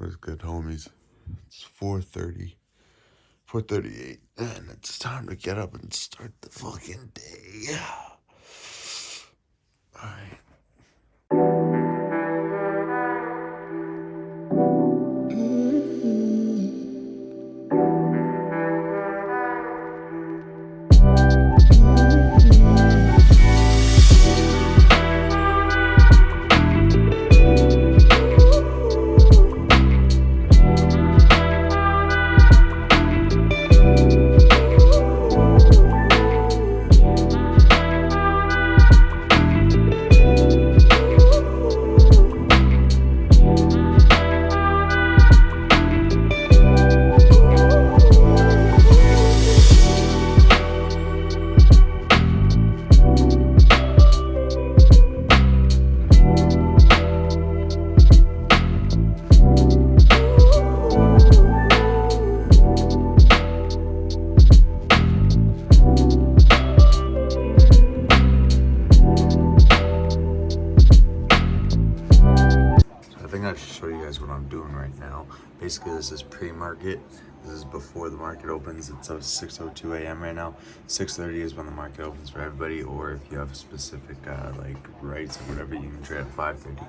What's good, homies? It's 4:30, 4:38, and it's time to get up and start the fucking day. All right. I think I should show you guys what I'm doing right now. Basically, this is pre-market. This is before the market opens. It's 6:02 a.m. right now. 6:30 is when the market opens for everybody, or if you have specific like rights or whatever, you can trade at 5:30.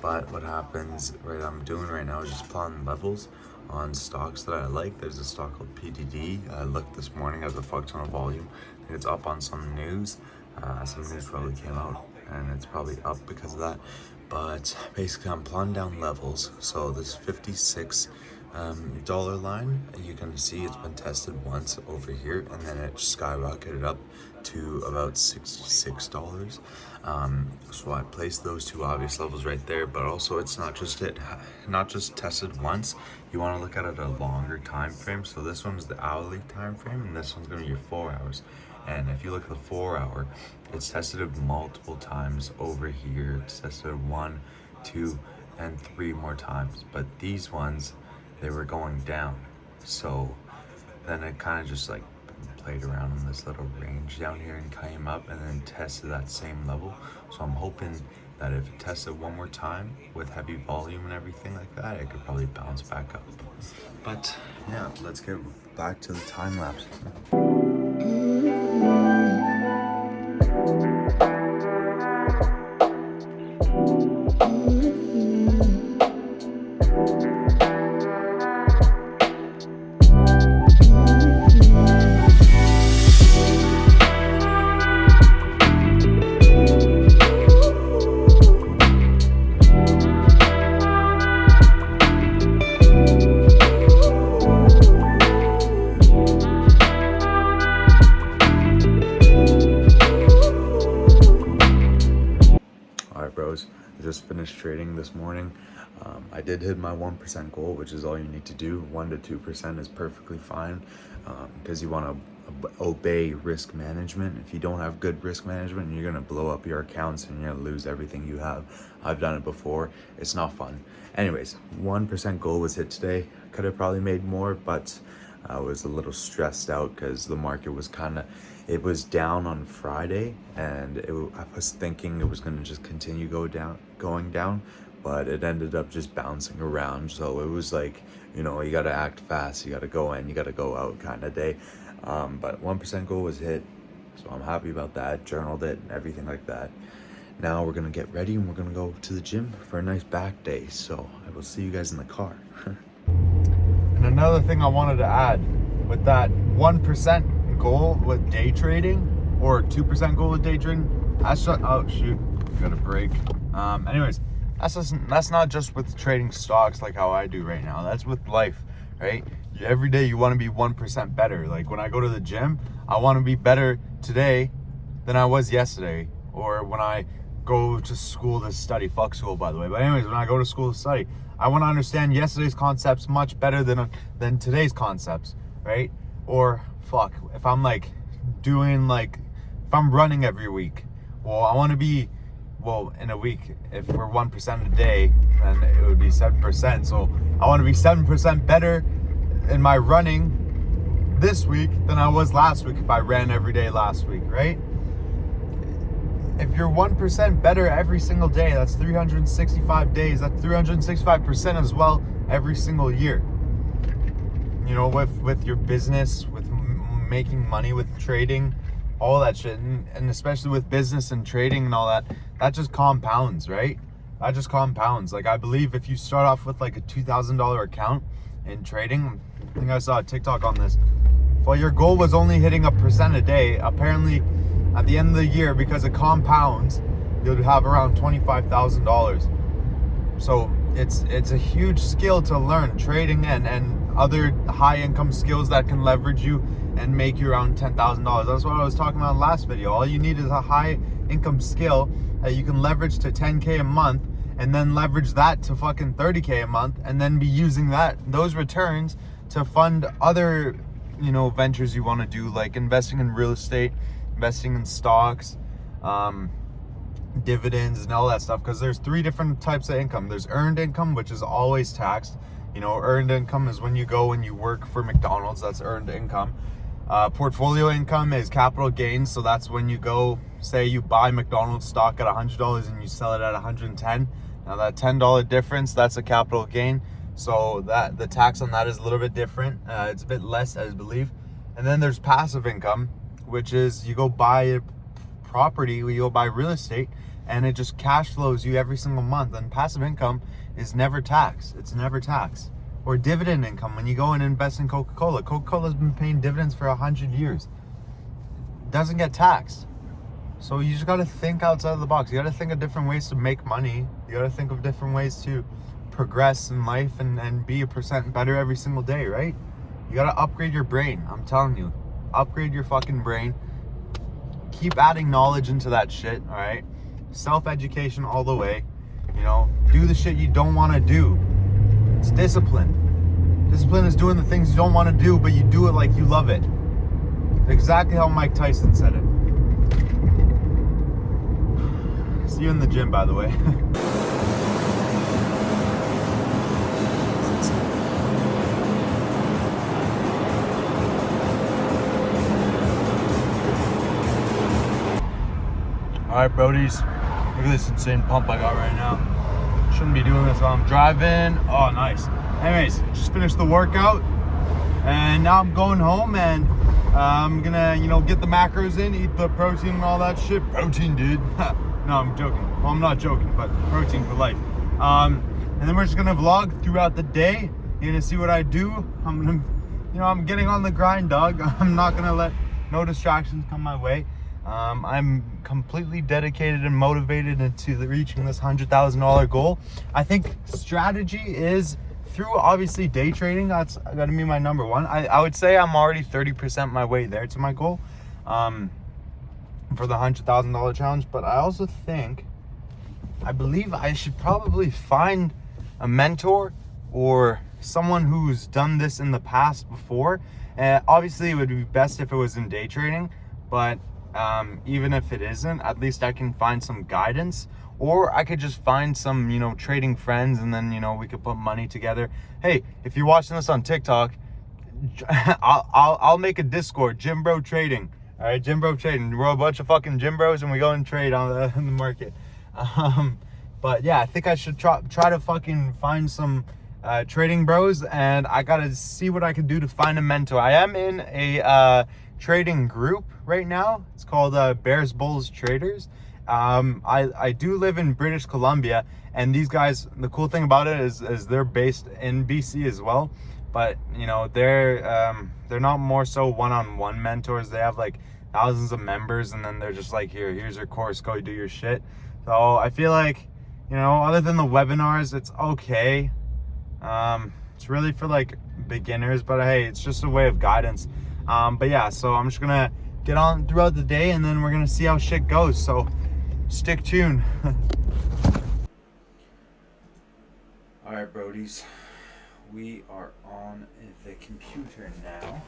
But what happens, right, I'm doing right now is just plotting levels on stocks that I like. There's a stock called PDD. I looked this morning, has a fuck ton of volume. I think it's up on some news. Some news probably came out, and it's probably up because of that. But basically, I'm plotting down levels. So this $56 line, you can see it's been tested once over here, and then it skyrocketed up to about $66. So I placed those two obvious levels right there, but also it's not just tested once. You want to look at it a longer time frame. So this one's the hourly time frame, and this one's going to be your 4 hours. And if you look at the 4 hour, it's tested it multiple times over here. It's tested it 1, 2, and 3 more times. But these ones, they were going down. So then it kind of just like played around in this little range down here and came up and then tested that same level. So I'm hoping that if it tested one more time with heavy volume and everything like that, it could probably bounce back up. But yeah, let's get back to the time lapse. Bros, I just finished trading this morning. I did hit my 1% goal, which is all you need to do. 1 to 2% is perfectly fine, because you want to obey risk management. If you don't have good risk management, you're gonna blow up your accounts and you're gonna lose everything you have. I've done it before. It's not fun. Anyways, 1% goal was hit today. Could have probably made more, but I was a little stressed out because the market was it was down on Friday, and I was thinking it was going to just continue going down, but it ended up just bouncing around. So it was like, you got to act fast, you got to go in, you got to go out kind of day. But 1% goal was hit, so I'm happy about that. Journaled it and everything like that. Now we're going to get ready and we're going to go to the gym for a nice back day. So I will see you guys in the car. And another thing I wanted to add with that 1% goal with day trading, or 2% goal with day trading, oh shoot, got a break. Anyways, that's not just with trading stocks like how I do right now. That's with life, right? Every day you want to be 1% better. Like when I go to the gym, I want to be better today than I was yesterday, or when I go to school to study. Fuck school, by the way. But anyways, when I go to school to study, I want to understand yesterday's concepts much better than today's concepts, right? Or fuck, if I'm like if I'm running every week, well, I want to be, in a week, if we're 1% a day, then it would be 7%. So I want to be 7% better in my running this week than I was last week if I ran every day last week, right? If you're 1% better every single day, that's 365 days. That's 365% as well every single year. You know, with your business, with making money, with trading, all that shit, and especially with business and trading and all that, that just compounds, right? That just compounds. Like, I believe if you start off with like a $2,000 account in trading, I think I saw a TikTok on this. Well, your goal was only hitting 1% a day. Apparently, at the end of the year, because it compounds, you'll have around $25,000. So it's a huge skill to learn, trading and other high income skills that can leverage you and make you around $10,000. That's what I was talking about in the last video. All you need is a high income skill that you can leverage to 10K a month, and then leverage that to fucking 30K a month, and then be using those returns to fund other, you know, ventures you want to do, like investing in real estate, investing in stocks, dividends and all that stuff. Because there's 3 different types of income. There's earned income, which is always taxed. You know, earned income is when you go and you work for McDonald's. That's earned income. Portfolio income is capital gains. So that's when you go, say you buy McDonald's stock at $100 and you sell it at 110. Now that $10 difference, that's a capital gain. So that the tax on that is a little bit different. It's a bit less, I believe. And then there's passive income, which is you go buy a property, you go buy real estate, and it just cash flows you every single month. And passive income is never taxed. It's never taxed. Or dividend income, when you go and invest in Coca-Cola. Coca-Cola's been paying dividends for 100 years. It doesn't get taxed. So you just got to think outside of the box. You got to think of different ways to make money. You got to think of different ways to progress in life and be 1% better every single day, right? You got to upgrade your brain. I'm telling you, upgrade your fucking brain. Keep adding knowledge into that shit, all right? Self-education all the way. You know, do the shit you don't want to do. It's discipline. Discipline is doing the things you don't want to do, but you do it like you love it. Exactly how Mike Tyson said it. See you in the gym, by the way. Alright, Brodies. Look at this insane pump I got right now. Shouldn't be doing this while I'm driving. Oh, nice. Anyways, just finished the workout. And now I'm going home and I'm gonna, you know, get the macros in, eat the protein and all that shit. Protein, dude. No, I'm joking. Well, I'm not joking, but protein for life. And then we're just gonna vlog throughout the day. You're gonna see what I do. I'm gonna, you know, I'm getting on the grind, dog. I'm not gonna let no distractions come my way. I'm completely dedicated and motivated into reaching this $100,000 goal. I think strategy is through obviously day trading. That's gotta be my number one. I would say I'm already 30% my way there to my goal, for the $100,000 challenge. But I also I believe I should probably find a mentor or someone who's done this in the past before. Obviously it would be best if it was in day trading, but even if it isn't, at least I can find some guidance, or I could just find some, you know, trading friends, and then, you know, we could put money together. Hey, if you're watching this on TikTok, I'll make a Discord, Gym Bro Trading. All right, Gym Bro Trading. We're a bunch of fucking gym bros, and we go and trade on the market. But yeah, I think I should try to fucking find some trading bros, and I gotta see what I can do to find a mentor. I am in a trading group right now. It's called Bears Bulls Traders. I do live in British Columbia, and these guys, the cool thing about it is they're based in BC as well, but you know, they're not more so one-on-one mentors. They have like thousands of members, and then they're just like, here's your course, go do your shit. So I feel like, you know, other than the webinars, it's okay. It's really for like beginners, but hey, it's just a way of guidance. But yeah, so I'm just gonna get on throughout the day, and then we're gonna see how shit goes. So stick tuned. All right, Brodies, we are on the computer now.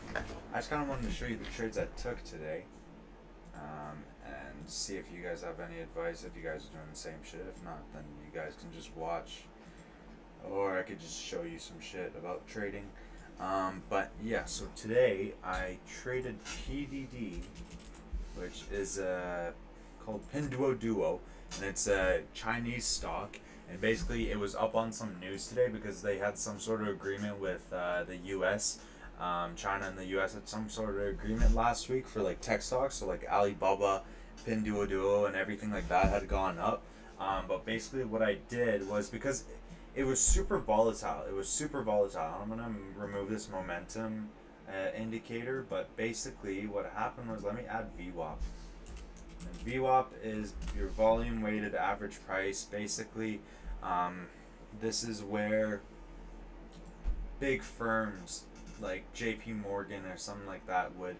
I just kind of wanted to show you the trades I took today, and see if you guys have any advice, if you guys are doing the same shit. If not, then you guys can just watch, or I could just show you some shit about trading. But yeah, so today I traded PDD, which is called Pinduoduo, and it's a Chinese stock, And basically, it was up on some news today because they had some sort of agreement with the U.S. China and the U.S. had some sort of agreement last week for like tech stocks. So like Alibaba, Pinduoduo, and everything like that had gone up. But basically, what I did was because it was super volatile. It was super volatile. I'm gonna remove this momentum indicator. But basically, what happened was, let me add VWAP. And VWAP is your volume weighted average price. Basically, this is where big firms like JP Morgan or something like that would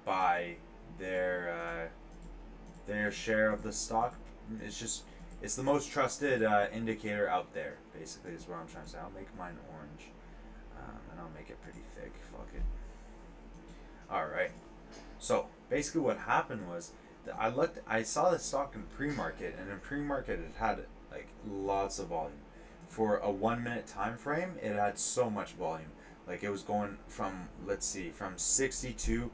buy their share of the stock. It's the most trusted indicator out there. Basically, is what I'm trying to say. I'll make mine orange, and I'll make it pretty thick. Fuck it. All right. So basically, what happened was that I saw the stock in pre-market, and in pre-market, it had like lots of volume. For a 1 minute time frame, it had so much volume. Like it was going from, let's see, from 62.50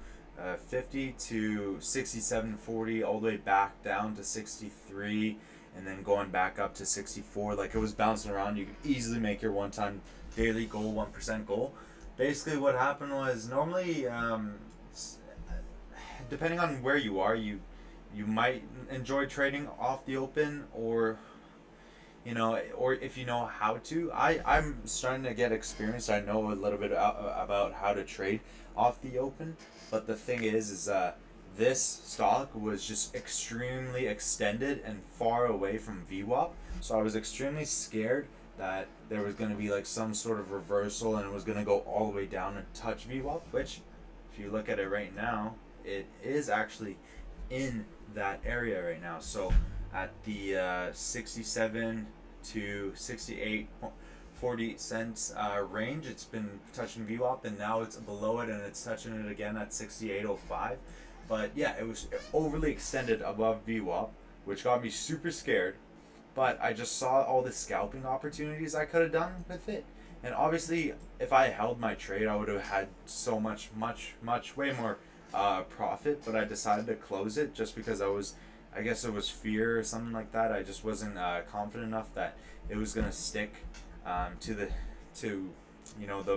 to 67.40, all the way back down to 63, and then going back up to 64. Like it was bouncing around. You could easily make your one-time daily goal, 1% goal. Basically, what happened was normally, depending on where you are, you might enjoy trading off the open, or or if you know how to. I'm starting to get experience. I know a little bit about how to trade off the open, but the thing is this stock was just extremely extended and far away from VWAP, so I was extremely scared that there was going to be like some sort of reversal and it was going to go all the way down and touch VWAP, which if you look at it right now, it is actually in that area right now. So at the 67 to 68.40 range, it's been touching VWAP, and now it's below it and it's touching it again at 68.05. But yeah, it was overly extended above VWAP, which got me super scared. But I just saw all the scalping opportunities I could have done with it. And obviously, if I held my trade, I would have had so much, way more profit. But I decided to close it just because I guess it was fear or something like that. I just wasn't confident enough that it was gonna stick to the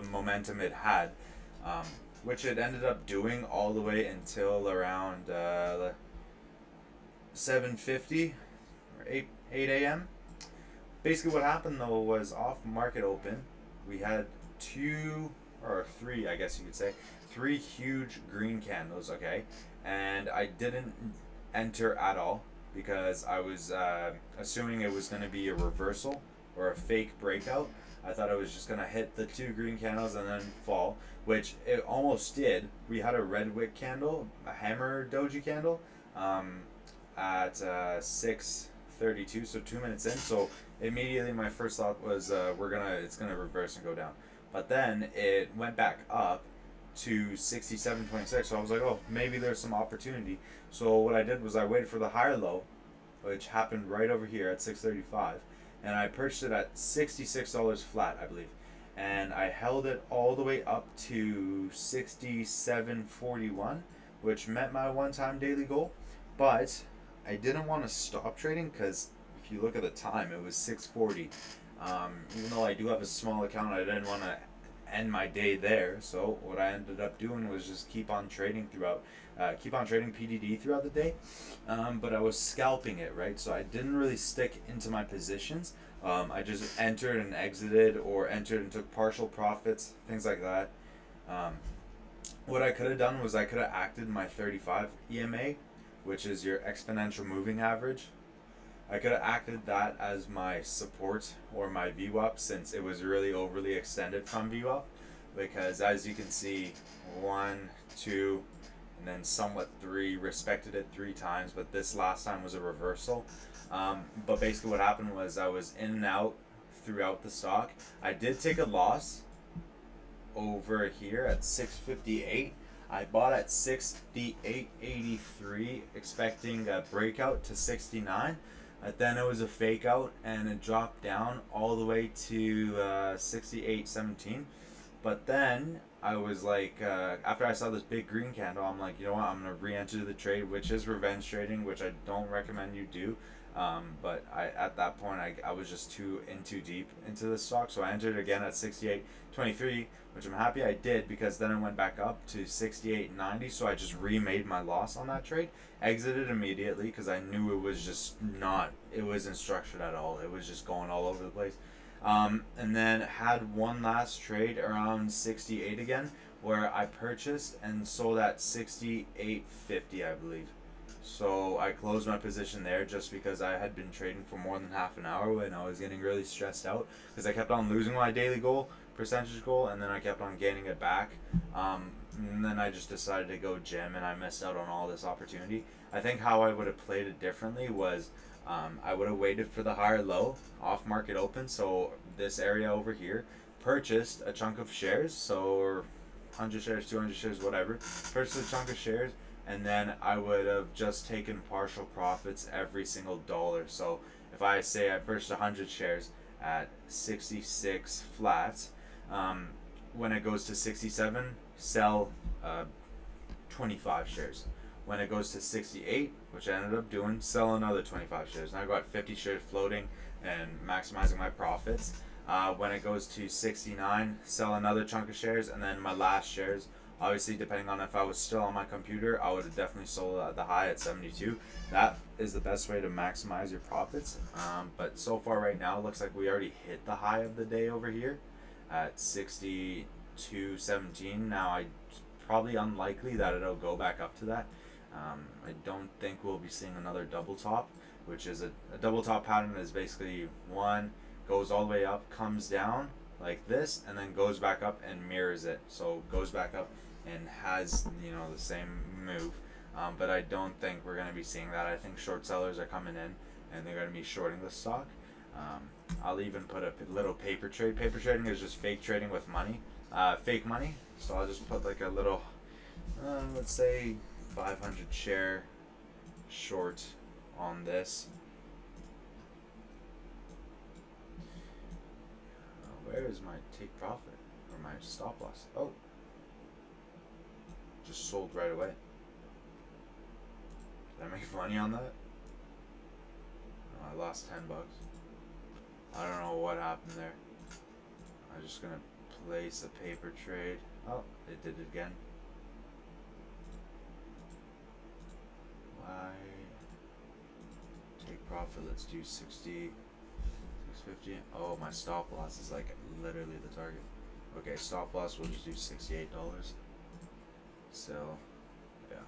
momentum it had, which it ended up doing all the way until around 7:50 or 8 a.m. Basically, what happened though was off market open, we had two or three, I guess you could say, three huge green candles. Okay, and I didn't enter at all because I was assuming it was going to be a reversal or a fake breakout. I thought it was just going to hit the two green candles and then fall, which it almost did. We had a red wick candle, a hammer doji candle, at 6:32, so 2 minutes in. So immediately my first thought was it's gonna reverse and go down, but then it went back up to 67.26. So I was like, oh, maybe there's some opportunity. So what I did was I waited for the higher low, which happened right over here at 6:35, and I purchased it at $66 flat, I believe, and I held it all the way up to 67.41, which met my one-time daily goal. But I didn't want to stop trading because if you look at the time, it was 6:40. Even though I do have a small account, I didn't want to end my day there. So what I ended up doing was just keep on trading PDD throughout the day. But I was scalping it, right? So I didn't really stick into my positions. I just entered and exited, or entered and took partial profits, things like that. What I could have done was I could have acted my 35 EMA, which is your exponential moving average. I could have acted that as my support or my VWAP, since it was really overly extended from VWAP, because as you can see, 1, 2, and then somewhat 3 respected it 3 times, but this last time was a reversal. But basically what happened was I was in and out throughout the stock. I did take a loss over here at 658. I bought at 68.83, expecting a breakout to 69. Then it was a fake out and it dropped down all the way to 68.17. But then I was like, after I saw this big green candle, I'm like, you know what, I'm going to re-enter the trade, which is revenge trading, which I don't recommend you do. But at that point I was just too deep into the stock, so I entered again at 68.23, which I'm happy I did, because then it went back up to 68.90. So I just remade my loss on that trade, exited immediately because I knew it was just not, it wasn't structured at all. It was just going all over the place. And then had one last trade around 68 again, where I purchased and sold at 68.50, I believe. So I closed my position there just because I had been trading for more than half an hour when I was getting really stressed out, because I kept on losing my daily goal, percentage goal, and then I kept on gaining it back. And then I just decided to go gym, and I missed out on all this opportunity. I think how I would have played it differently was, I would have waited for the higher low, off market open, so this area over here, purchased a chunk of shares, so 100 shares, 200 shares, whatever, purchased a chunk of shares, and then I would have just taken partial profits every single dollar. So if I say I purchased 100 shares at 66 flats, when it goes to 67, sell 25 shares. When it goes to 68, which I ended up doing, sell another 25 shares. And I got 50 shares floating and maximizing my profits. When it goes to 69, sell another chunk of shares, and then my last shares, obviously depending on if I was still on my computer, I would have definitely sold at the high at 72. That is the best way to maximize your profits. But so far right now, it looks like we already hit the high of the day over here at 62.17. Now it's probably unlikely that it'll go back up to that. I don't think we'll be seeing another double top, which is a double top pattern is basically one goes all the way up, comes down like this, and then goes back up and mirrors it. So goes back up and has, the same move. But I don't think we're going to be seeing that. I think short sellers are coming in and they're going to be shorting the stock. I'll even put a little paper trade. Paper trading is just fake trading with money, fake money. So I'll just put like a little, let's say 500 share short on this. Where is my take profit or my stop loss? Oh, just sold right away. Did I make money on that? No, I lost $10. I don't know what happened there. I'm just gonna place a paper trade. Oh, it did it again. Why? Take profit. Let's do 60. 650. Oh, my stop loss is like literally the target. Okay, stop loss, we'll just do $68. So, yeah.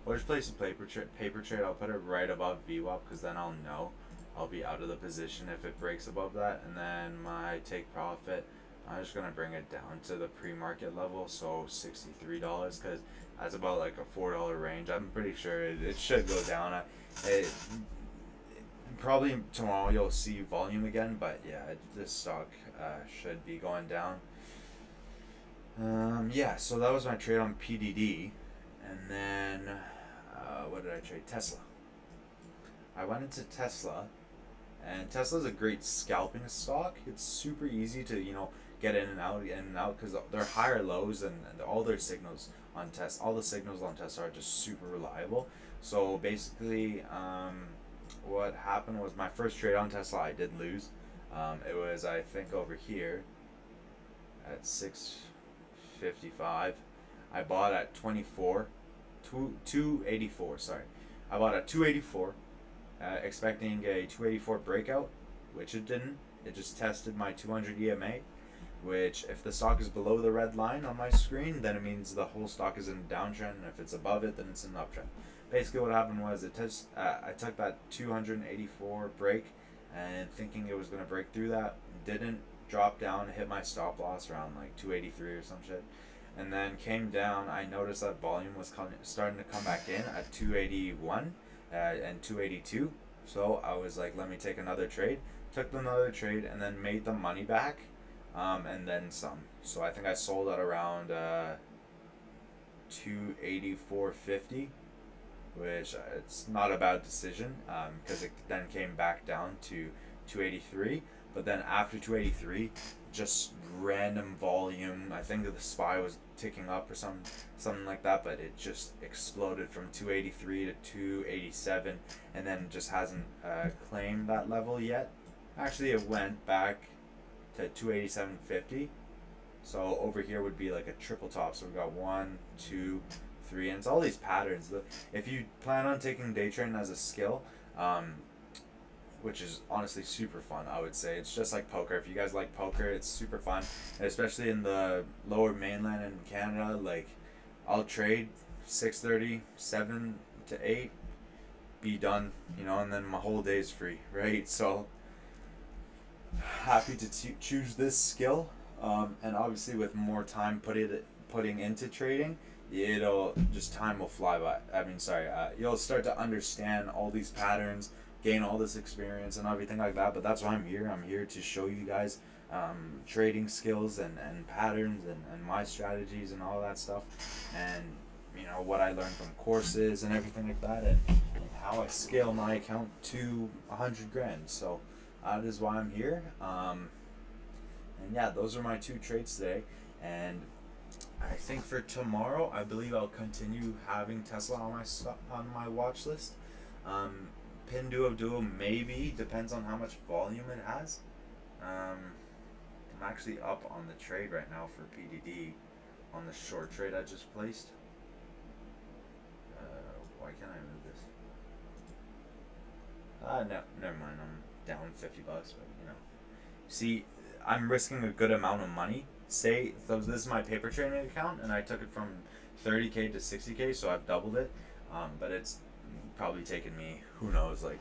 We'll just place a paper trade. I'll put it right above VWAP, because then I'll know I'll be out of the position if it breaks above that. And then my take profit, I'm just gonna bring it down to the pre-market level, so $63, because that's about like a $4 range. I'm pretty sure it should go down. Probably tomorrow you'll see volume again, but yeah, this stock should be going down. Yeah, so that was my trade on PDD, and then what did I trade? Tesla. I went into Tesla, and Tesla's a great scalping stock. It's super easy to get in and out, because they're higher lows, and all their signals on Tesla, all the signals on Tesla are just super reliable. So basically, what happened was my first trade on Tesla I did lose. It was, I think, over here at 655. I bought at 284. Sorry, I bought at 284, expecting a 284 breakout, which it didn't. It just tested my 200 EMA, which if the stock is below the red line on my screen, then it means the whole stock is in a downtrend, and if it's above it, then it's in an uptrend. Basically what happened was I took that 284 break and thinking it was going to break through that, didn't, drop down, hit my stop loss around like 283 or some shit, and then came down. I noticed that volume was starting to come back in at 281 and 282, so I was like, let me take another trade. Took another trade and then made the money back, and then some. So I think I sold at around 284.50, which it's not a bad decision, because it then came back down to 283. But then after 283, just random volume. I think that the SPY was ticking up or something like that, but it just exploded from 283 to 287, and then just hasn't claimed that level yet. Actually, it went back to 287.50. So over here would be like a triple top. So we've got 1, 2, 3, and it's all these patterns. If you plan on taking day trading as a skill, which is honestly super fun, I would say it's just like poker. If you guys like poker, it's super fun, and especially in the lower mainland in Canada. Like, I'll trade 6:30, 7 to 8, be done, and then my whole day is free, right? So happy to choose this skill, and obviously with more time putting into trading, it'll just time will fly by. You'll start to understand all these patterns, gain all this experience and everything like that. But that's why I'm here. I'm here to show you guys trading skills and patterns and my strategies and all that stuff, and what I learned from courses and everything like that, and how I scale my account to 100 grand. So that is why I'm here. And yeah, those are my 2 trades today. And I think for tomorrow, I believe I'll continue having Tesla on my watch list. Pinduoduo maybe, depends on how much volume it has. I'm actually up on the trade right now for PDD on the short trade I just placed. Why can't I move this? No, never mind. I'm down $50, but see, I'm risking a good amount of money. Say, so this is my paper trading account, and I took it from 30K to 60K, so I've doubled it. But it's probably taken me, who knows, like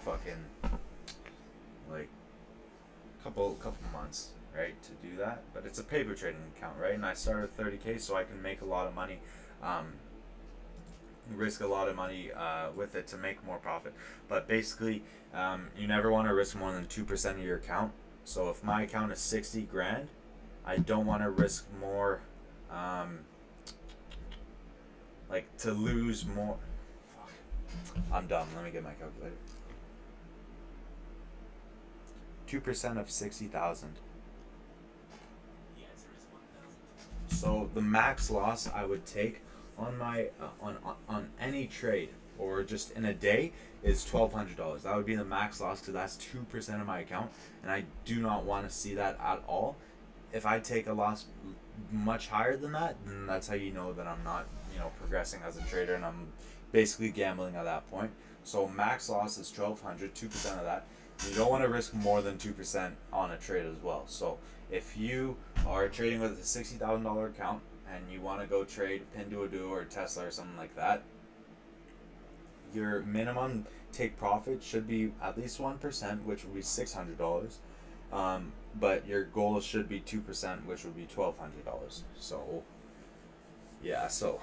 couple months, right, to do that. But it's a paper trading account, right? And I started at 30K, so I can make a lot of money, risk a lot of money with it to make more profit. But basically, you never want to risk more than 2% of your account. So if my account is 60 grand, I don't want to risk more, to lose more. Fuck. I'm dumb. Let me get my calculator. 2% of 60,000. So the max loss I would take on my on any trade or just in a day is $1,200. That would be the max loss, because that's 2% of my account, and I do not want to see that at all. If I take a loss much higher than that, then that's how you know that I'm not, progressing as a trader, and I'm basically gambling at that point. So max loss is 1,200, 2% of that. You don't want to risk more than 2% on a trade as well. So if you are trading with a $60,000 account and you want to go trade Pinduoduo or Tesla or something like that, your minimum take profit should be at least 1%, which would be $600. But your goal should be 2%, which would be $1,200. So yeah, so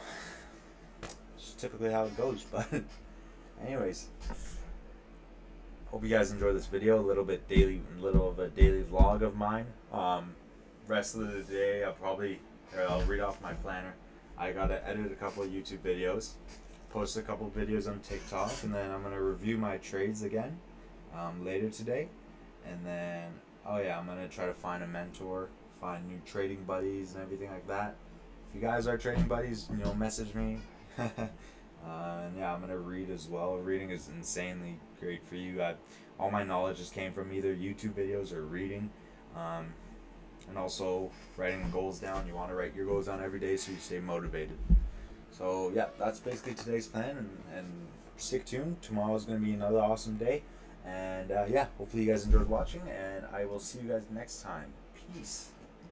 it's typically how it goes. But anyways, hope you guys enjoyed this video. A little of a daily vlog of mine. Rest of the day, I'll read off my planner. I gotta edit a couple of YouTube videos, post a couple of videos on TikTok, and then I'm gonna review my trades again later today. And then I'm gonna try to find a mentor, find new trading buddies and everything like that. If you guys are trading buddies, message me. And yeah, I'm gonna read as well. Reading is insanely great for you. All my knowledge just came from either YouTube videos or reading, and also writing goals down. You want to write your goals down every day so you stay motivated. So yeah, that's basically today's plan, and stick tuned. Tomorrow's gonna be another awesome day, and hopefully you guys enjoyed watching, and I will see you guys next time. Peace.